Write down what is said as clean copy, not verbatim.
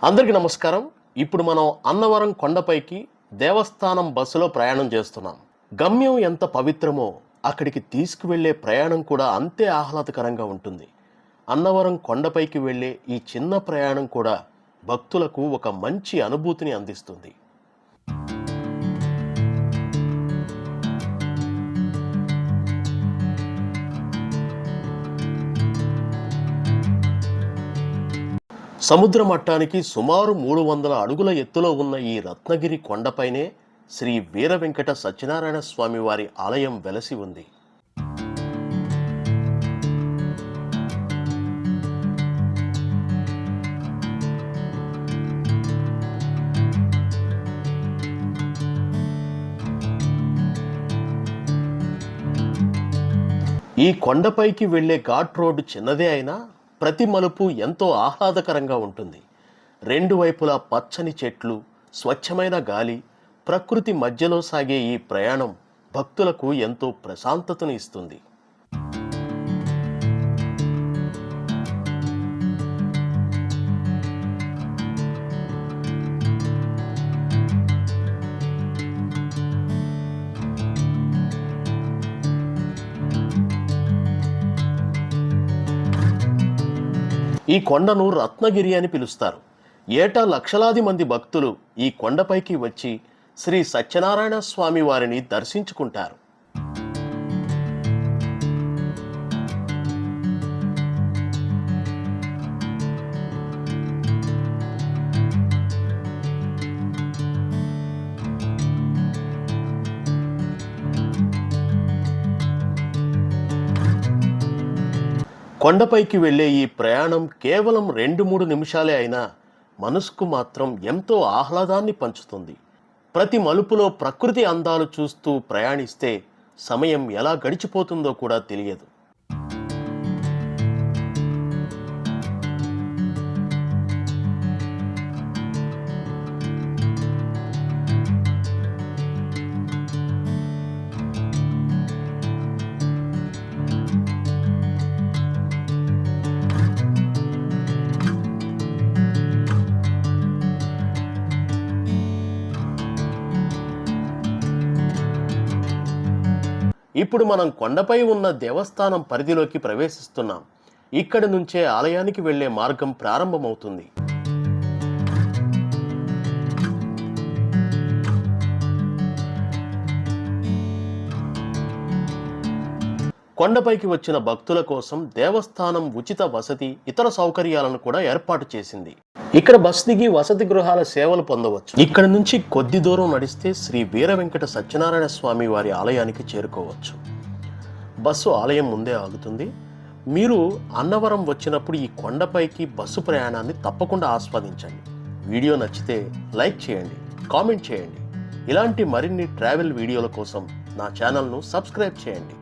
అందరికీ నమస్కారం. ఇప్పుడు మనం అన్నవరం కొండపైకి దేవస్థానం బస్సులో ప్రయాణం చేస్తున్నాం. గమ్యం ఎంత పవిత్రమో అక్కడికి తీసుకువెళ్ళే ప్రయాణం కూడా అంతే ఆహ్లాదకరంగా ఉంటుంది. అన్నవరం కొండపైకి వెళ్ళే ఈ చిన్న ప్రయాణం కూడా భక్తులకు ఒక మంచి అనుభూతిని అందిస్తుంది. సముద్ర మట్టానికి సుమారు 300 అడుగుల ఎత్తులో ఉన్న ఈ రత్నగిరి కొండపైనే శ్రీ వీర వెంకట సత్యనారాయణ స్వామి వారి ఆలయం వెలసి ఉంది. ఈ కొండపైకి వెళ్లే ఘాట్ రోడ్డు చిన్నదే అయినా ప్రతి మలుపు ఎంతో ఆహ్లాదకరంగా ఉంటుంది. రెండు వైపులా పచ్చని చెట్లు, స్వచ్ఛమైన గాలి, ప్రకృతి మధ్యలో సాగే ఈ ప్రయాణం భక్తులకు ఎంతో ప్రశాంతతను ఇస్తుంది. ఈ కొండను రత్నగిరి అని పిలుస్తారు. ఏటా లక్షలాది మంది భక్తులు ఈ కొండపైకి వచ్చి శ్రీ సత్యనారాయణ స్వామి వారిని దర్శించుకుంటారు. కొండపైకి వెళ్లే ఈ ప్రయాణం కేవలం 2-3 నిమిషాలే అయినా మనసుకు మాత్రం ఎంతో ఆహ్లాదాన్ని పంచుతుంది. ప్రతి మలుపులో ప్రకృతి అందాలు చూస్తూ ప్రయాణిస్తే సమయం ఎలా గడిచిపోతుందో కూడా తెలియదు. ఇప్పుడు మనం కొండపై ఉన్న దేవస్థానం పరిధిలోకి ప్రవేశిస్తున్నాం. ఇక్కడి నుంచే ఆలయానికి వెళ్లే మార్గం ప్రారంభమవుతుంది. కొండపైకి వచ్చిన భక్తుల కోసం దేవస్థానం ఉచిత వసతి, ఇతర సౌకర్యాలను కూడా ఏర్పాటు చేసింది. ఇక్కడ బస్ దిగి వసతి గృహాల సేవలు పొందవచ్చు. ఇక్కడ నుంచి కొద్ది దూరం నడిస్తే శ్రీ వీర వెంకట సత్యనారాయణ స్వామి వారి ఆలయానికి చేరుకోవచ్చు. బస్సు ఆలయం ముందే ఆగుతుంది. మీరు అన్నవరం వచ్చినప్పుడు ఈ కొండపైకి బస్సు ప్రయాణాన్ని తప్పకుండా ఆస్వాదించండి. వీడియో నచ్చితే లైక్ చేయండి, కామెంట్ చేయండి. ఇలాంటి మరిన్ని ట్రావెల్ వీడియోల కోసం నా ఛానల్ను సబ్స్క్రైబ్ చేయండి.